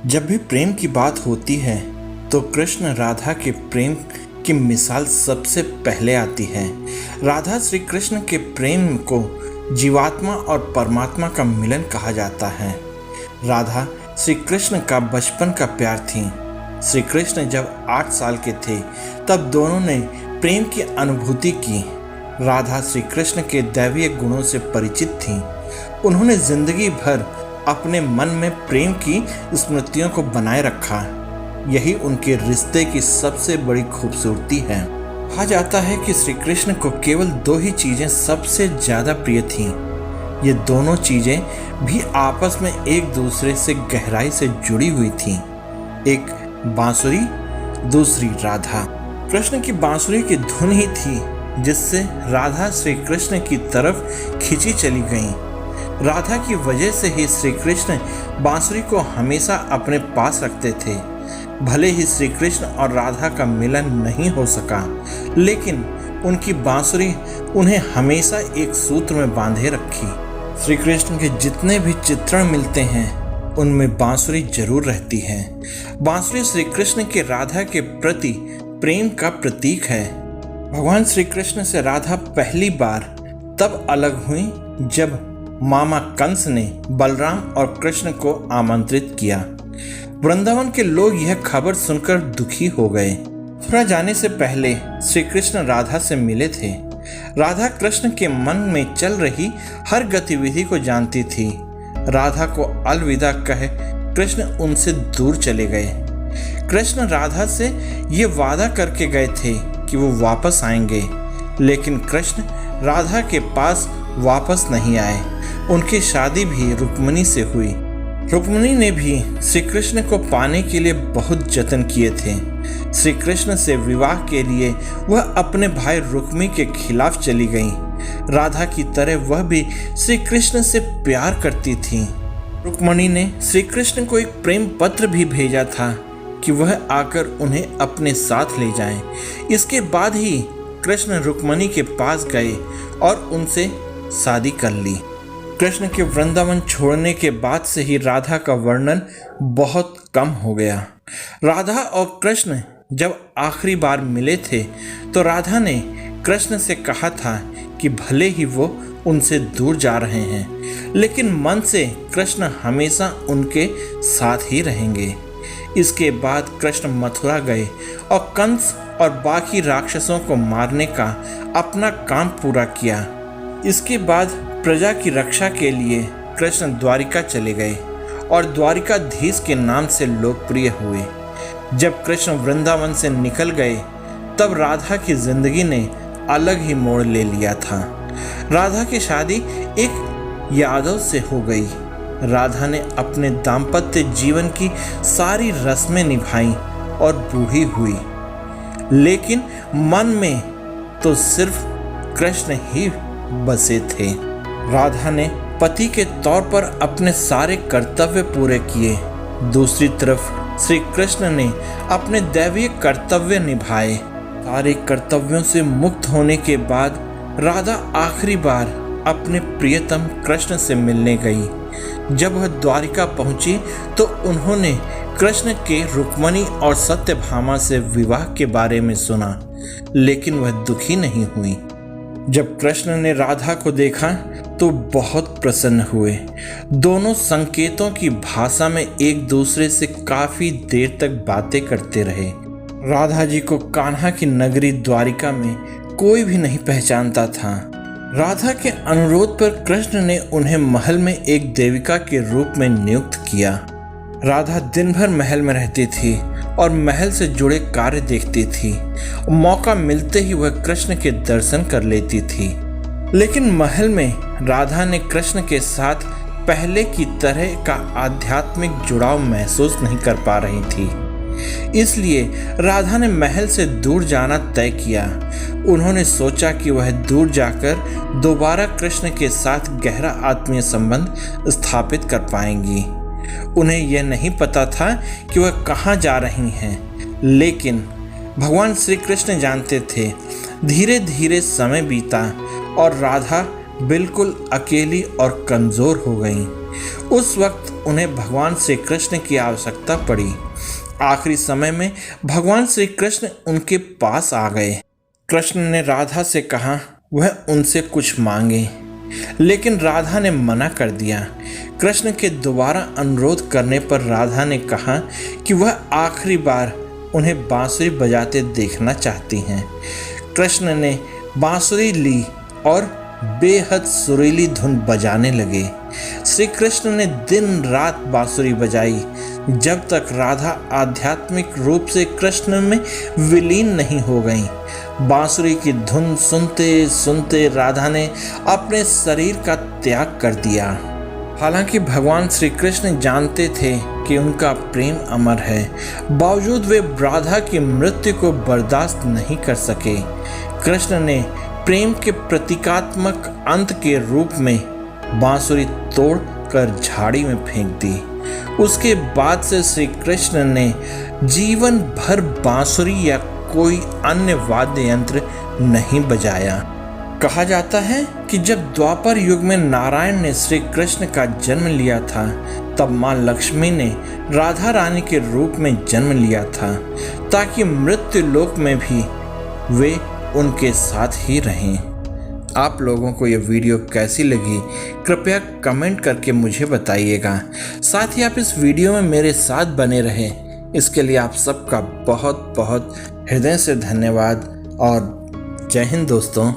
जब भी प्रेम की बात होती है तो कृष्ण राधा के प्रेम की मिसाल सबसे पहले आती है। राधा श्री कृष्ण के प्रेम को जीवात्मा और परमात्मा का मिलन कहा जाता है। राधा श्री कृष्ण का बचपन का प्यार थी। श्री कृष्ण जब 8 साल के थे तब दोनों ने प्रेम की अनुभूति की। राधा श्री कृष्ण के दैवीय गुणों से परिचित थीं। उन्होंने जिंदगी भर अपने मन में प्रेम की स्मृतियों को बनाए रखा। यही उनके रिश्ते की सबसे बड़ी खूबसूरती है। कहा जाता है कि श्री कृष्ण को केवल 2 ही चीज़ें सबसे ज़्यादा प्रिय थीं। ये दोनों चीज़ें भी आपस में एक दूसरे से गहराई से जुड़ी हुई थीं। एक बांसुरी, दूसरी राधा। कृष्ण की बांसुरी की धुन ही थी जिससे राधा श्री कृष्ण की तरफ खिंची चली गईं। राधा की वजह से ही श्री कृष्ण बांसुरी को हमेशा अपने पास रखते थे। भले ही श्री कृष्ण और राधा का मिलन नहीं हो सका, लेकिन उनकी बांसुरी उन्हें हमेशा एक सूत्र में बांधे रखी। श्री कृष्ण के जितने भी चित्रण मिलते हैं उनमें बांसुरी जरूर रहती है। बांसुरी श्री कृष्ण के राधा के प्रति प्रेम का प्रतीक है। भगवान श्री कृष्ण से राधा पहली बार तब अलग हुई जब मामा कंस ने बलराम और कृष्ण को आमंत्रित किया। वृंदावन के लोग यह खबर सुनकर दुखी हो गए। मथुरा जाने से पहले श्री कृष्ण राधा से मिले थे। राधा कृष्ण के मन में चल रही हर गतिविधि को जानती थी। राधा को अलविदा कह कृष्ण उनसे दूर चले गए। कृष्ण राधा से ये वादा करके गए थे कि वो वापस आएंगे, लेकिन कृष्ण राधा के पास वापस नहीं आए। उनकी शादी भी रुक्मिणी से हुई। रुक्मिणी ने भी श्री कृष्ण को पाने के लिए बहुत जतन किए थे। श्री कृष्ण से विवाह के लिए वह अपने भाई रुक्मी के खिलाफ चली गईं। राधा की तरह वह भी श्री कृष्ण से प्यार करती थी। रुक्मिणी ने श्री कृष्ण को एक प्रेम पत्र भी भेजा था कि वह आकर उन्हें अपने साथ ले जाएं। इसके बाद ही कृष्ण रुक्मिणी के पास गए और उनसे शादी कर ली। कृष्ण के वृंदावन छोड़ने के बाद से ही राधा का वर्णन बहुत कम हो गया। राधा और कृष्ण जब आखिरी बार मिले थे तो राधा ने कृष्ण से कहा था कि भले ही वो उनसे दूर जा रहे हैं, लेकिन मन से कृष्ण हमेशा उनके साथ ही रहेंगे। इसके बाद कृष्ण मथुरा गए और कंस और बाकी राक्षसों को मारने का अपना काम पूरा किया। इसके बाद प्रजा की रक्षा के लिए कृष्ण द्वारिका चले गए और द्वारिकाधीश के नाम से लोकप्रिय हुए। जब कृष्ण वृंदावन से निकल गए तब राधा की जिंदगी ने अलग ही मोड़ ले लिया था। राधा की शादी एक यादव से हो गई। राधा ने अपने दाम्पत्य जीवन की सारी रस्में निभाई और बूढ़ी हुई, लेकिन मन में तो सिर्फ कृष्ण ही बसे थे। राधा ने पति के तौर पर अपने सारे कर्तव्य पूरे किए। दूसरी तरफ श्री कृष्ण ने अपने दैवीय कर्तव्य निभाए। सारे कर्तव्यों से मुक्त होने के बाद राधा आखिरी बार अपने प्रियतम कृष्ण से मिलने गई। जब वह द्वारिका पहुंची तो उन्होंने कृष्ण के रुक्मिणी और सत्यभामा से विवाह के बारे में सुना, लेकिन वह दुखी नहीं हुई। जब कृष्ण ने राधा को देखा तो बहुत प्रसन्न हुए। दोनों संकेतों की भाषा में एक दूसरे से काफी देर तक बातें करते रहे। राधा जी को कान्हा की नगरी द्वारिका में कोई भी नहीं पहचानता था। राधा के अनुरोध पर कृष्ण ने उन्हें महल में एक देविका के रूप में नियुक्त किया। राधा दिन भर महल में रहती थी और महल से जुड़े कार्य देखती थी। मौका मिलते ही वह कृष्ण के दर्शन कर लेती थी, लेकिन महल में राधा ने कृष्ण के साथ पहले की तरह का आध्यात्मिक जुड़ाव महसूस नहीं कर पा रही थी। इसलिए राधा ने महल से दूर जाना तय किया। उन्होंने सोचा कि वह दूर जाकर दोबारा कृष्ण के साथ गहरा आत्मीय संबंध स्थापित कर पाएंगी। उन्हें यह नहीं पता था कि वह कहाँ जा रही हैं, लेकिन भगवान श्री कृष्ण जानते थे। धीरे धीरे समय बीता और राधा बिल्कुल अकेली और कमज़ोर हो गई। उस वक्त उन्हें भगवान श्री कृष्ण की आवश्यकता पड़ी। आखिरी समय में भगवान श्री कृष्ण उनके पास आ गए। कृष्ण ने राधा से कहा वह उनसे कुछ मांगे, लेकिन राधा ने मना कर दिया। कृष्ण के दोबारा अनुरोध करने पर राधा ने कहा कि वह आखिरी बार उन्हें बांसुरी बजाते देखना चाहती हैं। कृष्ण ने बांसुरी ली और बेहद सुरीली धुन बजाने लगे। श्री कृष्ण ने दिन रात बांसुरी बजाई जब तक राधा आध्यात्मिक रूप से कृष्ण में विलीन नहीं हो गई। बांसुरी की धुन सुनते सुनते राधा ने अपने शरीर का त्याग कर दिया। हालांकि भगवान श्री कृष्ण जानते थे कि उनका प्रेम अमर है, बावजूद वे राधा की मृत्यु को बर्दाश्त नहीं कर सके। कृष्ण ने प्रेम के प्रतीकात्मक अंत के रूप में बांसुरी तोड़कर झाड़ी में फेंक दी। उसके बाद से श्री कृष्ण ने जीवन भर बांसुरी या कोई अन्य वाद्य यंत्र नहीं बजाया। कहा जाता है कि जब द्वापर युग में नारायण ने श्री कृष्ण का जन्म लिया था, तब मां लक्ष्मी ने राधा रानी के रूप में जन्म लिया था, ताकि मृत्यु लोक में भी वे उनके साथ ही रहें। आप लोगों को यह वीडियो कैसी लगी कृपया कमेंट करके मुझे बताइएगा। साथ ही आप इस वीडियो में मेरे साथ बने रहें, इसके लिए आप सबका बहुत बहुत हृदय से धन्यवाद और जय हिंद दोस्तों।